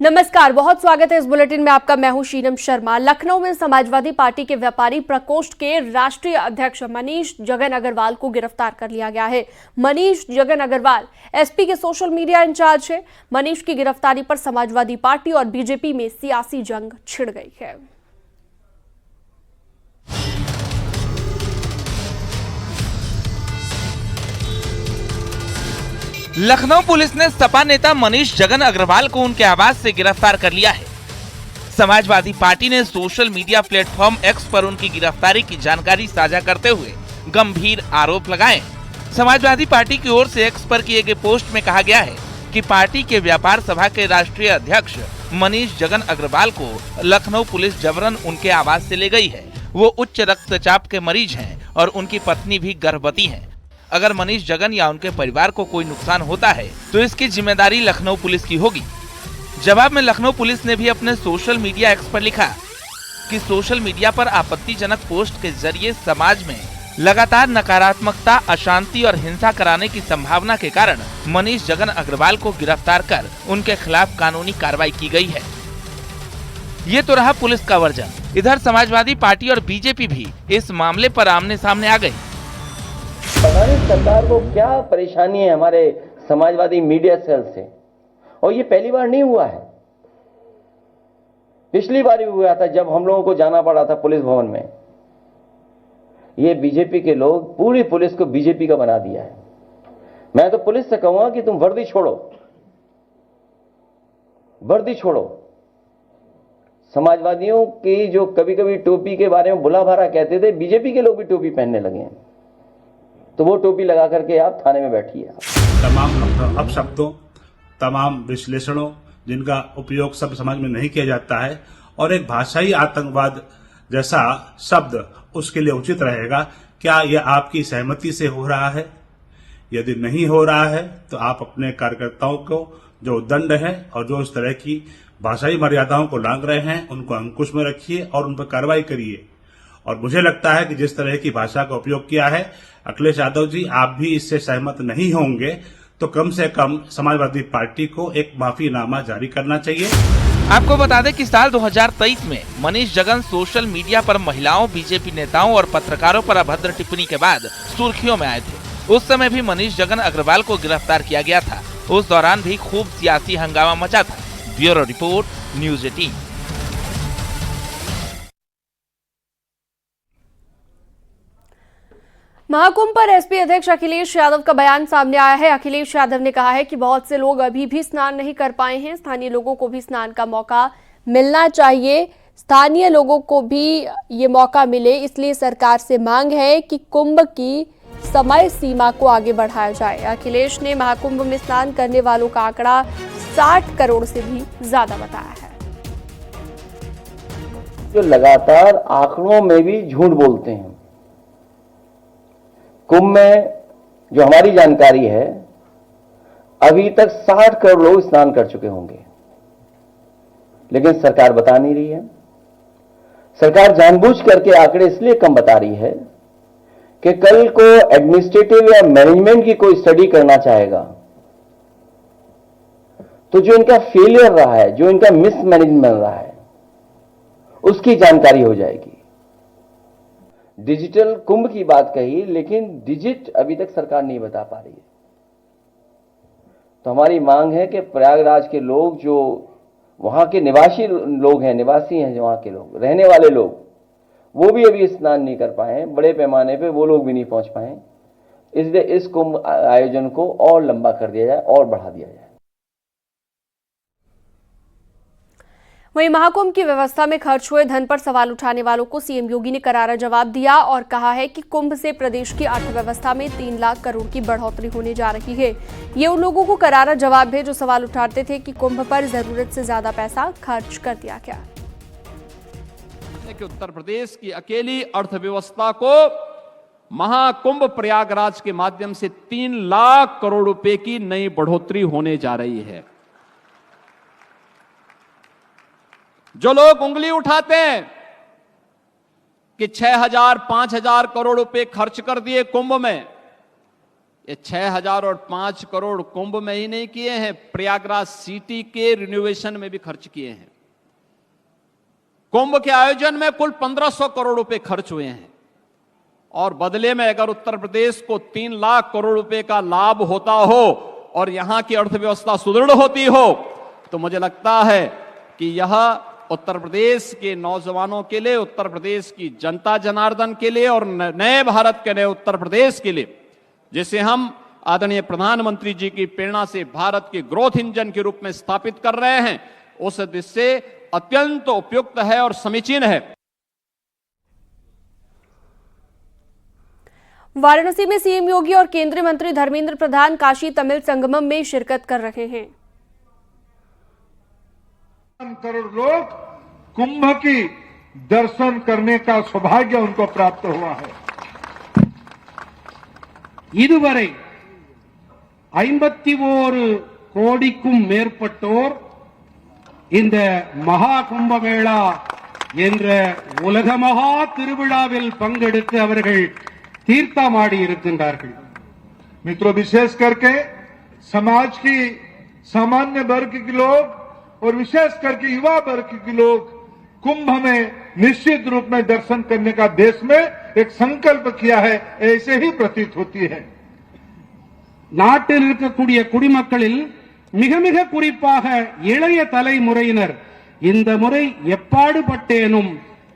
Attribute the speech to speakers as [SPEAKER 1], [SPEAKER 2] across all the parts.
[SPEAKER 1] नमस्कार, बहुत स्वागत है इस बुलेटिन में आपका। मैं हूं शीनम शर्मा। लखनऊ में समाजवादी पार्टी के व्यापारी प्रकोष्ठ के राष्ट्रीय अध्यक्ष मनीष जगन अग्रवाल को गिरफ्तार कर लिया गया है। मनीष जगन अग्रवाल एसपी के सोशल मीडिया इंचार्ज है। मनीष की गिरफ्तारी पर समाजवादी पार्टी और बीजेपी में सियासी जंग छिड़ गई है।
[SPEAKER 2] लखनऊ पुलिस ने सपा नेता मनीष जगन अग्रवाल को उनके आवास से गिरफ्तार कर लिया है। समाजवादी पार्टी ने सोशल मीडिया प्लेटफॉर्म एक्स पर उनकी गिरफ्तारी की जानकारी साझा करते हुए गंभीर आरोप लगाए। समाजवादी पार्टी की ओर से एक्स पर किए गए पोस्ट में कहा गया है कि पार्टी के व्यापार सभा के राष्ट्रीय अध्यक्ष मनीष जगन अग्रवाल को लखनऊ पुलिस जबरन उनके आवास से ले गई है। वो उच्च रक्तचाप के मरीज हैं और उनकी पत्नी भी गर्भवती है। अगर मनीष जगन या उनके परिवार को कोई नुकसान होता है तो इसकी जिम्मेदारी लखनऊ पुलिस की होगी। जवाब में लखनऊ पुलिस ने भी अपने सोशल मीडिया एक्स पर लिखा कि सोशल मीडिया पर आपत्तिजनक पोस्ट के जरिए समाज में लगातार नकारात्मकता, अशांति और हिंसा कराने की संभावना के कारण मनीष जगन अग्रवाल को गिरफ्तार कर उनके खिलाफ कानूनी कार्रवाई की गई है। ये तो रहा पुलिस का वर्जन। इधर समाजवादी पार्टी और बीजेपी भी इस मामले पर आमने सामने आ गई।
[SPEAKER 3] पता नहीं सरकार को क्या परेशानी है हमारे समाजवादी मीडिया सेल से, और ये पहली बार नहीं हुआ है। पिछली बार भी हुआ था जब हम लोगों को जाना पड़ा था पुलिस भवन में। ये बीजेपी के लोग पूरी पुलिस को बीजेपी का बना दिया है। मैं तो पुलिस से कहूंगा कि तुम वर्दी छोड़ो, वर्दी छोड़ो। समाजवादियों की जो कभी कभी टोपी के बारे में बुला भरा कहते थे, बीजेपी के लोग भी टोपी पहनने लगे हैं। तो वो टोपी लगा करके आप थाने में बैठिए।
[SPEAKER 4] तमाम अपशब्दों, तमाम विश्लेषणों जिनका उपयोग सब समाज में नहीं किया जाता है, और एक भाषाई आतंकवाद जैसा शब्द उसके लिए उचित रहेगा। क्या यह आपकी सहमति से हो रहा है? यदि नहीं हो रहा है तो आप अपने कार्यकर्ताओं को जो दंड है और जो इस तरह की भाषाई मर्यादाओं को लांघ रहे हैं उनको अंकुश में रखिए और उन पर कार्रवाई करिए। और मुझे लगता है कि जिस तरह की भाषा का उपयोग किया है, अखिलेश यादव जी, आप भी इससे सहमत नहीं होंगे, तो कम से कम समाजवादी पार्टी को एक माफीनामा जारी करना चाहिए।
[SPEAKER 2] आपको बता दें कि साल 2023 में मनीष जगन सोशल मीडिया पर महिलाओं, बीजेपी नेताओं और पत्रकारों पर अभद्र टिप्पणी के बाद सुर्खियों में आए थे। उस समय भी मनीष जगन अग्रवाल को गिरफ्तार किया गया था। उस दौरान भी खूब सियासी हंगामा मचा था। Bureau report, news 18।
[SPEAKER 1] महाकुंभ पर एसपी अध्यक्ष अखिलेश यादव का बयान सामने आया है। अखिलेश यादव ने कहा है कि बहुत से लोग अभी भी स्नान नहीं कर पाए हैं। स्थानीय लोगों को भी स्नान का मौका मिलना चाहिए। स्थानीय लोगों को भी ये मौका मिले, इसलिए सरकार से मांग है कि कुंभ की समय सीमा को आगे बढ़ाया जाए। अखिलेश ने महाकुंभ में स्नान करने वालों का आंकड़ा 60 करोड़ से भी ज्यादा बताया है।
[SPEAKER 3] जो लगातार आंकड़ों में भी झूठ बोलते हैं। कुंभ में जो हमारी जानकारी है, अभी तक 60 करोड़ लोग स्नान कर चुके होंगे, लेकिन सरकार बता नहीं रही है। सरकार जानबूझ करके आंकड़े इसलिए कम बता रही है कि कल को एडमिनिस्ट्रेटिव या मैनेजमेंट की कोई स्टडी करना चाहेगा तो जो इनका फेलियर रहा है, जो इनका मिसमैनेजमेंट रहा है, उसकी जानकारी हो जाएगी। डिजिटल कुंभ की बात कही, लेकिन डिजिट अभी तक सरकार नहीं बता पा रही है। तो हमारी मांग है कि प्रयागराज के लोग, जो वहां के निवासी लोग हैं, निवासी हैं जो वहां के लोग, रहने वाले लोग, वो भी अभी स्नान नहीं कर पाए हैं। बड़े पैमाने पे वो लोग भी नहीं पहुंच पाए, इसलिए इस कुंभ आयोजन को और लंबा कर दिया जाए और बढ़ा दिया जाए।
[SPEAKER 1] वहीं महाकुंभ की व्यवस्था में खर्च हुए धन पर सवाल उठाने वालों को सीएम योगी ने करारा जवाब दिया और कहा है कि कुंभ से प्रदेश की अर्थव्यवस्था में 3 लाख करोड़ की बढ़ोतरी होने जा रही है। ये उन लोगों को करारा जवाब है जो सवाल उठाते थे कि कुंभ पर जरूरत से ज्यादा पैसा खर्च कर दिया गया।
[SPEAKER 5] कि उत्तर प्रदेश की अकेली अर्थव्यवस्था को महाकुंभ प्रयागराज के माध्यम से 3 लाख करोड़ रुपए की नई बढ़ोतरी होने जा रही है। जो लोग उंगली उठाते हैं कि 6,000 5,000 करोड़ रुपए खर्च कर दिए कुंभ में, ये 6,000 और 5 करोड़ कुंभ में ही नहीं किए हैं, प्रयागराज सिटी के रिनोवेशन में भी खर्च किए हैं। कुंभ के आयोजन में कुल 1500 करोड़ रुपए खर्च हुए हैं और बदले में अगर उत्तर प्रदेश को 3 लाख करोड़ रुपए का लाभ होता हो और यहां की अर्थव्यवस्था सुदृढ़ होती हो तो मुझे लगता है कि यह उत्तर प्रदेश के नौजवानों के लिए, उत्तर प्रदेश की जनता जनार्दन के लिए और नए भारत के नए उत्तर प्रदेश के लिए, जिसे हम आदरणीय प्रधानमंत्री जी की प्रेरणा से भारत के ग्रोथ इंजन के रूप में स्थापित कर रहे हैं, उस दृष्टि से अत्यंत उपयुक्त है और समीचीन है।
[SPEAKER 1] वाराणसी में सीएम योगी और केंद्रीय मंत्री धर्मेंद्र प्रधान काशी तमिल संगमम में शिरकत कर रहे हैं।
[SPEAKER 6] करोड़ लोग कुंभ की दर्शन करने का सौभाग्य उनको प्राप्त हुआ है। இதுவரை 51 கோடிக்கும் மேற்பட்டோர் இந்த மகா கும்பமேளா என்ற உலக மகா திருவிழாவில் பங்கெடுத்து அவர்கள் தீர்த்தமாடி இருக்கின்றார்கள்। मित्रों, विशेष करके समाज की सामान्य वर्ग के लोग और विशेष करके युवा वर्ग के लोग कुंभ में निश्चित रूप में दर्शन करने का देश में एक संकल्प किया है, ऐसे ही प्रतीत होती है। நாட்டில் இருக்கக்கூடிய குடிமக்களில் மிக மிக குறிப்பாக இளைய தலைமுறையினர் இந்த முறை எப்பாடுபட்டேனும்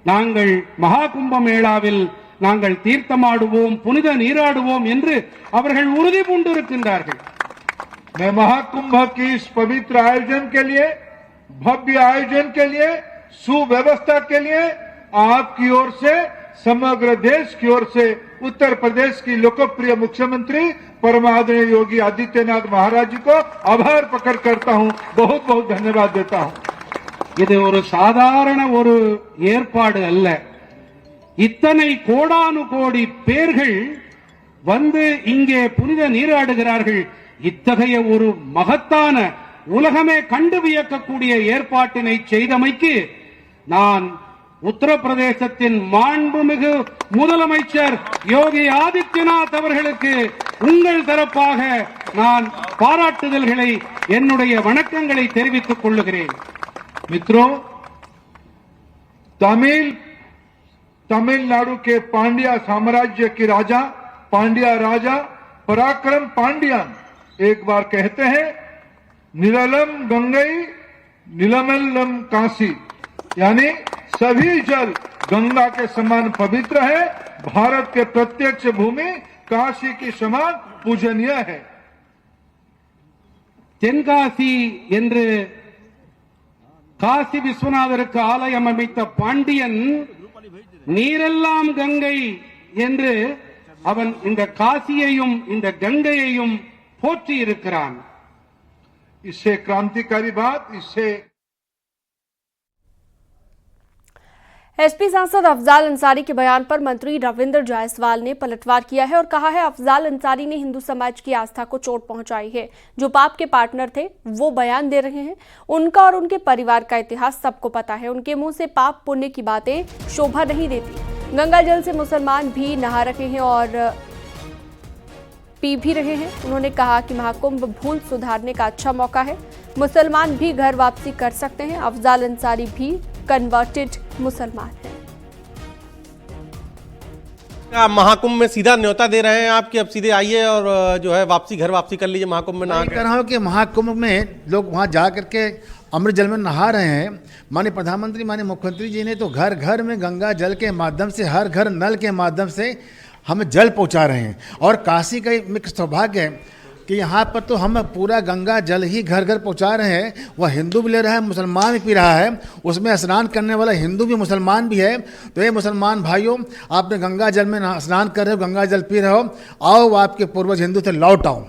[SPEAKER 6] நாங்கள் மகா கும்பமேளாவில் நாங்கள் தீர்த்தமாடுவோம், புனித நீராடுவோம் என்று அவர்கள் உறுதி பூண்டிருக்கின்றார்கள்। मैं महाकुंभ की इस पवित्र आयोजन के लिए, भव्य आयोजन के लिए, सुव्यवस्था के लिए आपकी ओर से, समग्र देश की ओर से उत्तर प्रदेश की लोकप्रिय मुख्यमंत्री परम आदरणीय योगी आदित्यनाथ महाराज जी को आभार प्रकट करता हूं, बहुत बहुत धन्यवाद देता हूं। இது ஒரு சாதாரண ஒரு ஏற்பாடு அல்ல। இத்தனை கோடானு கோடி பேர்கள் வந்து இங்கே புனித நீராடுகிறார்கள்। இத்தகைய ஒரு மகத்தான உலகமே கண்டு வியக்கக்கூடிய ஏற்பாட்டினை செய்தமைக்கு நான் உத்தரப்பிரதேசத்தின் மாண்புமிகு முதலமைச்சர் யோகி ஆதித்யநாத் அவர்களுக்கு உங்கள் தரப்பாக நான் பாராட்டுதல்களை, என்னுடைய வணக்கங்களை தெரிவித்துக் கொள்ளுகிறேன்। मित्रों, तमिलनाडु के पांड्या साम्राज्य की राजा, पांड्या राजा पराक्रम पांड्यान एक बार कहते हैं, निरलम गंगई नीलमल्लम काशी, यानी सभी जल गंगा के समान पवित्र है। भारत के प्रत्यक्ष भूमि काशी की समान पूजनीय है। தென்காசி என்று காசி விஸ்வநாதருக்கு ஆலயம் அமைத்த பாண்டியன் நீரெல்லாம் கங்கை என்று அவன் இந்த காசியையும் இந்த கங்கையையும் போற்றி இருக்கிறான்। इससे क्रांतिकारी बात, इससे
[SPEAKER 1] एसपी सांसद अफजाल अंसारी के बयान पर मंत्री रविंद्र जायसवाल ने पलटवार किया है और कहा है अफजाल अंसारी ने हिंदू समाज की आस्था को चोट पहुंचाई है। जो पाप के पार्टनर थे वो बयान दे रहे हैं। उनका और उनके परिवार का इतिहास सबको पता है। उनके मुंह से पाप पुण्य की बातें शोभा नहीं देती। गंगा जल से मुसलमान भी नहा रहे हैं और पी भी रहे हैं। उन्होंने कहा कि महाकुंभ भूल सुधारने का अच्छा मौका है। मुसलमान भी घर वापसी कर सकते हैं। अफजाल अंसारी भी कन्वर्टेड मुसलमान हैं।
[SPEAKER 7] आप महाकुंभ में सीधा न्योता दे रहे हैं आप कि अब सीधे आइए और जो है वापसी घर वापसी कर लीजिए महाकुंभ में नहा
[SPEAKER 8] कह रहा हूँ कि महाकुंभ में लोग वहाँ जा करके अमृत जल में नहा रहे हैं। माननीय प्रधानमंत्री, माननीय मुख्यमंत्री जी ने तो घर घर में गंगा जल के माध्यम से, हर घर नल के माध्यम से हमें जल पहुँचा रहे हैं। और काशी का एक सौभाग्य है कि यहाँ पर तो हम पूरा गंगा जल ही घर घर पहुँचा रहे हैं। वह हिंदू भी ले रहा है, मुसलमान भी पी रहा है। उसमें स्नान करने वाला हिंदू भी मुसलमान भी है। तो ये मुसलमान भाइयों, आपने गंगा जल में स्नान कर रहे हो, गंगा जल पी रहे हो, आओ आपके पूर्वज हिंदू से लौट आओ।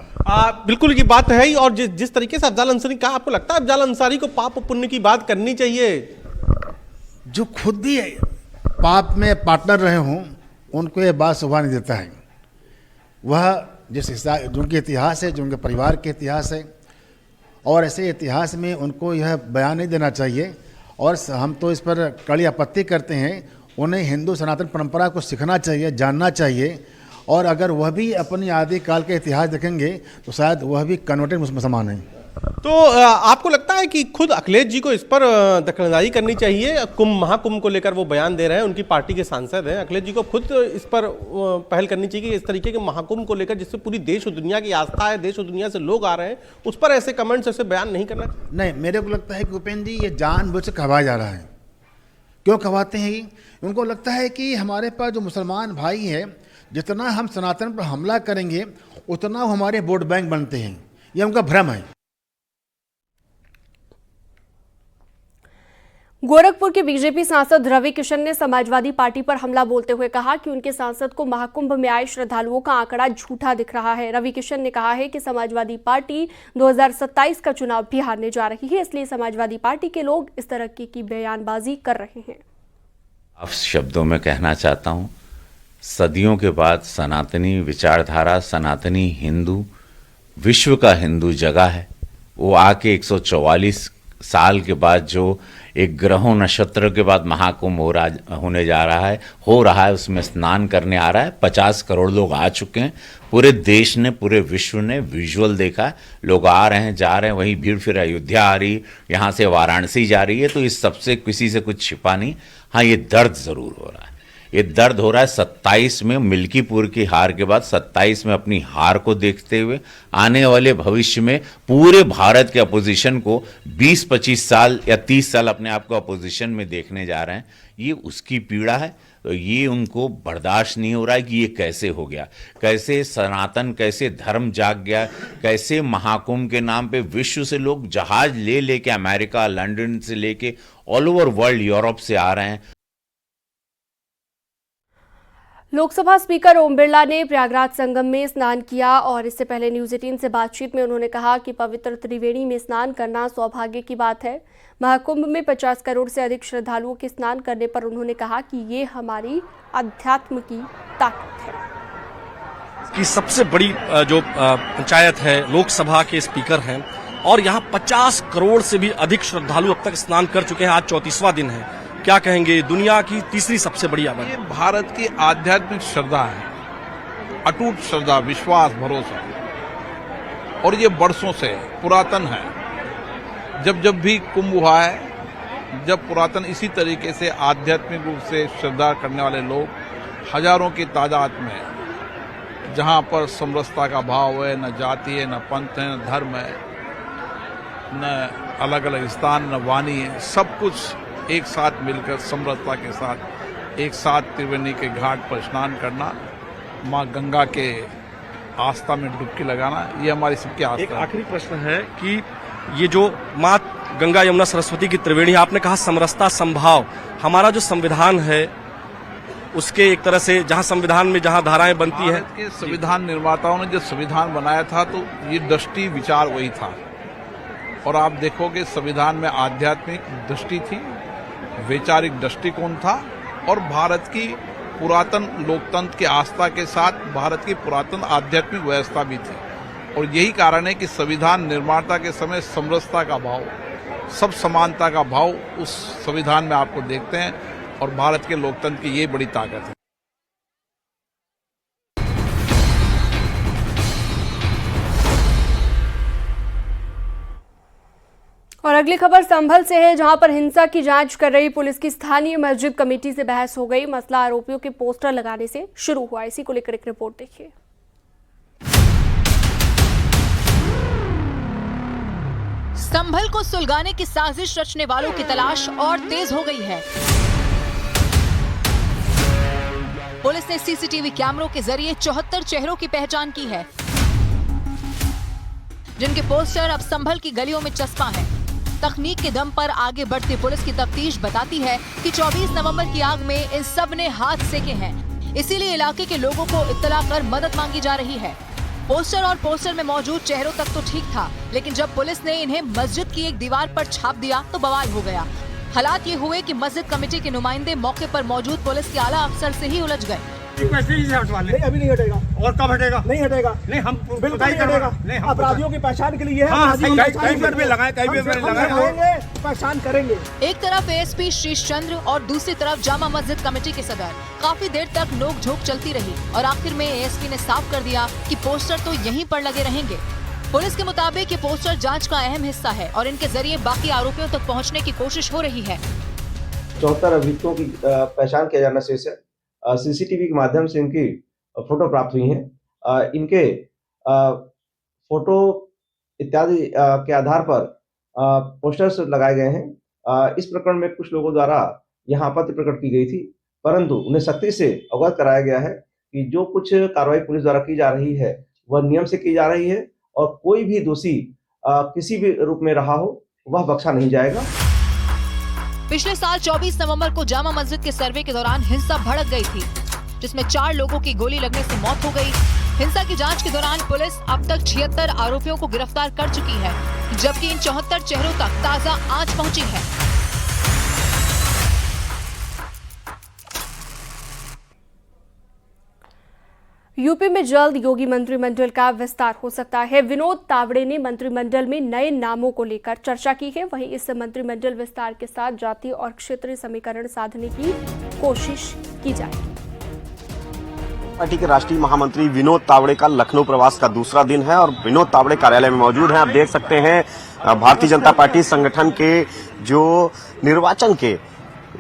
[SPEAKER 7] बिल्कुल ये बात है ही। और जिस तरीके से अफजाल अंसारी कहा, आपको लगता है अफजाल अंसारी को पाप पुण्य की बात करनी चाहिए?
[SPEAKER 8] जो खुद ही पाप में पार्टनर रहे हों उनको ये बात शोभा नहीं देता है। वह जिस जो उनके इतिहास है, जो उनके परिवार के इतिहास है, और ऐसे इतिहास में उनको यह बयान नहीं देना चाहिए। और हम तो इस पर कड़ी आपत्ति करते हैं। उन्हें हिंदू सनातन परंपरा को सीखना चाहिए, जानना चाहिए। और अगर वह भी अपनी आदिकाल का इतिहास देखेंगे तो शायद वह भी कन्वर्टेड मुसलमान हैं।
[SPEAKER 7] तो आपको लगता है कि खुद अखिलेश जी को इस पर दखलंदाजी करनी चाहिए? कुंभ महाकुंभ को लेकर वो बयान दे रहे हैं, उनकी पार्टी के सांसद हैं, अखिलेश जी को खुद इस पर पहल करनी चाहिए कि इस तरीके के महाकुंभ को लेकर जिससे पूरी देश और दुनिया की आस्था है, देश और दुनिया से लोग आ रहे हैं, उस पर ऐसे कमेंट्स, ऐसे बयान नहीं करना चाहिए?
[SPEAKER 8] नहीं, मेरे को लगता है कि उपेंद्र जी ये जानबूझ से कहवाया जा रहा है। क्यों कहवाते हैं? उनको लगता है कि हमारे पास जो मुसलमान भाई है, जितना हम सनातन पर हमला करेंगे उतना वो हमारे वोट बैंक बनते हैं। ये उनका भ्रम है।
[SPEAKER 1] गोरखपुर के बीजेपी सांसद रवि किशन ने समाजवादी पार्टी पर हमला बोलते हुए कहा कि उनके सांसद को महाकुंभ में आए श्रद्धालुओं का आंकड़ा झूठा दिख रहा है। रवि किशन ने कहा है कि समाजवादी पार्टी 2027 का चुनाव भी हारने जा रही है, इसलिए समाजवादी पार्टी के लोग इस तरह की बयानबाजी कर रहे हैं।
[SPEAKER 9] अब शब्दों में कहना चाहता हूं, सदियों के बाद सनातनी विचारधारा, सनातनी हिंदू, विश्व का हिंदू जगह है, वो आके 144 साल के बाद जो एक ग्रहों नक्षत्र के बाद महाकुंभ होने जा रहा है, हो रहा है, उसमें स्नान करने आ रहा है। 50 करोड़ लोग आ चुके हैं। पूरे देश ने, पूरे विश्व ने विजुअल देखा है। लोग आ रहे हैं, जा रहे हैं, वहीं भीड़ फिर अयोध्या आ रही, यहाँ से वाराणसी जा रही है। तो इस सबसे किसी से कुछ छिपा नहीं। हाँ, ये दर्द ज़रूर हो रहा है। ये दर्द हो रहा है 27 में मिल्कीपुर की हार के बाद, 27 में अपनी हार को देखते हुए आने वाले भविष्य में पूरे भारत के अपोजिशन को 20-25 साल या 30 साल अपने आप को अपोजिशन में देखने जा रहे हैं। ये उसकी पीड़ा है। तो ये उनको बर्दाश्त नहीं हो रहा है कि ये कैसे हो गया, कैसे सनातन, कैसे धर्म जाग गया, कैसे महाकुंभ के नाम पे विश्व से लोग जहाज ले लेके अमेरिका, लंदन से लेके ऑल ओवर वर्ल्ड, यूरोप से आ रहे हैं।
[SPEAKER 1] लोकसभा स्पीकर ओम बिरला ने प्रयागराज संगम में स्नान किया और इससे पहले न्यूज 18 से बातचीत में उन्होंने कहा कि पवित्र त्रिवेणी में स्नान करना सौभाग्य की बात है। महाकुंभ में 50 करोड़ से अधिक श्रद्धालुओं के स्नान करने पर उन्होंने कहा कि ये हमारी अध्यात्म की ताकत है।
[SPEAKER 10] की सबसे बड़ी जो पंचायत है, लोकसभा के स्पीकर हैं और यहाँ 50 करोड़ से भी अधिक श्रद्धालु अब तक स्नान कर चुके हैं। आज 34वां दिन है। क्या कहेंगे? दुनिया की तीसरी सबसे बड़ी आबादी।
[SPEAKER 11] ये भारत की आध्यात्मिक श्रद्धा है, अटूट श्रद्धा, विश्वास, भरोसा, और ये बरसों से पुरातन है। जब भी कुंभ हुआ है, जब पुरातन इसी तरीके से आध्यात्मिक रूप से श्रद्धा करने वाले लोग हजारों की तादाद में, जहां पर समरसता का भाव है, न जाति है, न पंथ है, न धर्म है, न अलग अलग स्थान, न वाणी है, सब कुछ एक साथ मिलकर समरसता के साथ एक साथ त्रिवेणी के घाट पर स्नान करना, मां गंगा के आस्था में डुबकी लगाना, ये हमारी सबकी आस्था है।
[SPEAKER 10] एक आखिरी प्रश्न है कि ये जो मां गंगा यमुना सरस्वती की त्रिवेणी, आपने कहा समरसता, संभाव, हमारा जो संविधान है उसके एक तरह से जहां संविधान में जहां धाराएं बनती हैं,
[SPEAKER 11] भारत के संविधान निर्माताओं ने जब संविधान बनाया था तो ये दृष्टि विचार वही था। और आप देखोगे संविधान में आध्यात्मिक दृष्टि थी, वैचारिक दृष्टिकोण था, और भारत की पुरातन लोकतंत्र की आस्था के साथ भारत की पुरातन आध्यात्मिक व्यवस्था भी थी। और यही कारण है कि संविधान निर्माता के समय समरसता का भाव, सब समानता का भाव उस संविधान में आपको देखते हैं, और भारत के लोकतंत्र की ये बड़ी ताकत है।
[SPEAKER 1] और अगली खबर संभल से है, जहां पर हिंसा की जांच कर रही पुलिस की स्थानीय मस्जिद कमेटी से बहस हो गई। मसला आरोपियों के पोस्टर लगाने से शुरू हुआ। इसी को लेकर एक रिपोर्ट देखिए।
[SPEAKER 12] संभल को सुलगाने की साजिश रचने वालों की तलाश और तेज हो गई है। पुलिस ने सीसीटीवी कैमरों के जरिए 74 चेहरों की पहचान की है, जिनके पोस्टर अब संभल की गलियों में चस्पा हैं। तकनीक के दम पर आगे बढ़ती पुलिस की तफ्तीश बताती है कि 24 नवंबर की आग में इन सब ने हाथ सेके हैं। इसीलिए इलाके के लोगों को इत्तला कर मदद मांगी जा रही है। पोस्टर और पोस्टर में मौजूद चेहरों तक तो ठीक था, लेकिन जब पुलिस ने इन्हें मस्जिद की एक दीवार पर छाप दिया तो बवाल हो गया। हालात ये हुए कि मस्जिद कमेटी के नुमाइंदे मौके पर मौजूद पुलिस के आला अफसर से ही उलझ गए।
[SPEAKER 6] पैसे से हटवा ले।
[SPEAKER 13] अभी नहीं हटेगा।
[SPEAKER 6] और कब हटेगा?
[SPEAKER 13] नहीं हटेगा।
[SPEAKER 6] नहीं, हम
[SPEAKER 13] बिल्कुल नहीं हटेगा।
[SPEAKER 6] नहीं, हम
[SPEAKER 13] अपराधियों की पहचान के लिए है।
[SPEAKER 6] कई बार भी लगाए, कई बार लगाए,
[SPEAKER 13] पहचान करेंगे।
[SPEAKER 12] एक तरफ एएसपी शीश चंद्र और दूसरी तरफ जामा मस्जिद कमेटी के सदर। काफी देर तक नोक-झोंक चलती रही और आखिर में एएसपी ने साफ कर दिया कि पोस्टर तो यहीं पर लगे रहेंगे। पुलिस के मुताबिक ये पोस्टर जांच का अहम हिस्सा है और इनके जरिए बाकी आरोपियों तक पहुंचने की कोशिश हो रही है।
[SPEAKER 14] 74 अभियुक्तों की पहचान किया जाना शेष है। सीसीटीवी के माध्यम से इनकी फोटो प्राप्त हुई हैं। इनके फोटो इत्यादि के आधार पर पोस्टर्स लगाए गए हैं। इस प्रकरण में कुछ लोगों द्वारा यहाँ आपत्ति प्रकट की गई थी, परंतु उन्हें सख्ती से अवगत कराया गया है कि जो कुछ कार्रवाई पुलिस द्वारा की जा रही है वह नियम से की जा रही है और कोई भी दोषी किसी भी रूप में रहा हो वह बख्शा नहीं जाएगा।
[SPEAKER 12] पिछले साल 24 नवंबर को जामा मस्जिद के सर्वे के दौरान हिंसा भड़क गई थी, जिसमें 4 लोगों की गोली लगने से मौत हो गई। हिंसा की जांच के दौरान पुलिस अब तक 76 आरोपियों को गिरफ्तार कर चुकी है, जबकि इन 74 चेहरों तक ताजा आंच पहुंची है।
[SPEAKER 1] यूपी में जल्द योगी मंत्रिमंडल का विस्तार हो सकता है। विनोद तावड़े ने मंत्रिमंडल में नए नामों को लेकर चर्चा की है। वहीं इस मंत्रिमंडल विस्तार के साथ जातीय और क्षेत्रीय समीकरण साधने की कोशिश की जाएगी।
[SPEAKER 15] पार्टी के राष्ट्रीय महामंत्री विनोद तावड़े का लखनऊ प्रवास का दूसरा दिन है और विनोद तावड़े कार्यालय में मौजूद हैं। आप देख सकते हैं भारतीय जनता पार्टी संगठन के जो निर्वाचन के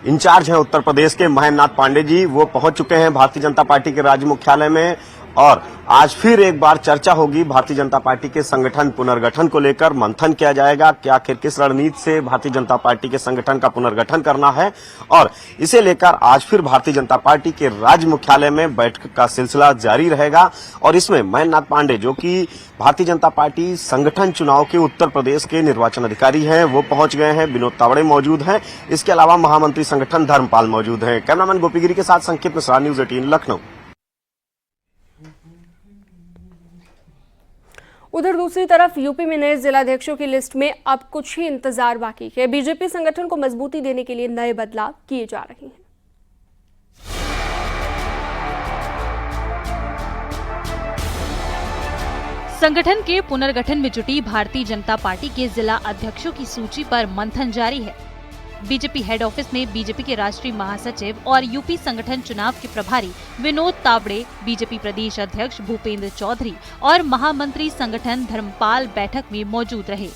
[SPEAKER 15] इंचार्ज हैं उत्तर प्रदेश के महेंद्र नाथ पांडे जी, वो पहुंच चुके हैं भारतीय जनता पार्टी के राज्य मुख्यालय में और आज फिर एक बार चर्चा होगी भारतीय जनता पार्टी के संगठन पुनर्गठन को लेकर। मंथन किया जाएगा कि आखिर किस रणनीति से भारतीय जनता पार्टी के संगठन का पुनर्गठन करना है और इसे लेकर आज फिर भारतीय जनता पार्टी के राज्य मुख्यालय में बैठक का सिलसिला जारी रहेगा। और इसमें महेंद्र नाथ पांडे, जो कि भारतीय जनता पार्टी संगठन चुनाव के उत्तर प्रदेश के निर्वाचन अधिकारी हैं, वो पहुंच गए हैं। विनोद तावड़े मौजूद हैं। इसके अलावा महामंत्री संगठन धर्मपाल मौजूद हैं। कैमरामैन गोपीगिरी के साथ संकेत मिश्रा, न्यूज 18 लखनऊ।
[SPEAKER 1] उधर दूसरी तरफ यूपी में नए जिलाध्यक्षों की लिस्ट में अब कुछ ही इंतजार बाकी है। बीजेपी संगठन को मजबूती देने के लिए नए बदलाव किए जा रहे हैं।
[SPEAKER 16] संगठन के पुनर्गठन में जुटी भारतीय जनता पार्टी के जिला अध्यक्षों की सूची पर मंथन जारी है। बीजेपी हेड ऑफिस में बीजेपी के राष्ट्रीय महासचिव और यूपी संगठन चुनाव के प्रभारी विनोद तावड़े, बीजेपी प्रदेश अध्यक्ष भूपेंद्र चौधरी और महामंत्री संगठन धर्मपाल बैठक में मौजूद रहे।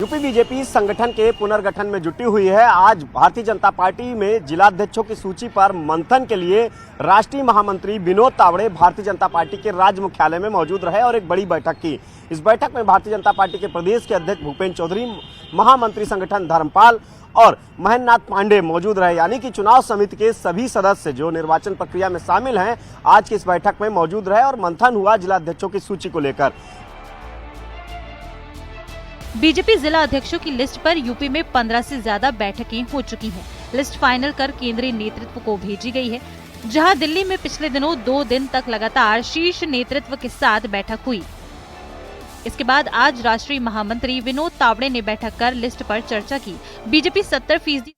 [SPEAKER 15] यूपी बीजेपी संगठन के पुनर्गठन में जुटी हुई है। आज भारतीय जनता पार्टी में जिलाध्यक्षों की सूची पर मंथन के लिए राष्ट्रीय महामंत्री विनोद तावड़े भारतीय जनता पार्टी के राज्य मुख्यालय में मौजूद रहे और एक बड़ी बैठक की। इस बैठक में भारतीय जनता पार्टी के प्रदेश के अध्यक्ष भूपेंद्र चौधरी, महामंत्री संगठन धर्मपाल और महेंद्र नाथ पांडे मौजूद रहे। यानी कि चुनाव समिति के सभी सदस्य जो निर्वाचन प्रक्रिया में शामिल हैं, आज की इस बैठक में मौजूद रहे और मंथन हुआ जिलाध्यक्षों की सूची को लेकर।
[SPEAKER 16] बीजेपी जिला अध्यक्षों की लिस्ट पर यूपी में 15 से ज्यादा बैठकें हो चुकी हैं। लिस्ट फाइनल कर केंद्रीय नेतृत्व को भेजी गई है, जहां दिल्ली में पिछले दिनों 2 दिन तक लगातार शीर्ष नेतृत्व के साथ बैठक हुई। इसके बाद आज राष्ट्रीय महामंत्री विनोद तावड़े ने बैठक कर लिस्ट पर चर्चा की। बीजेपी 70%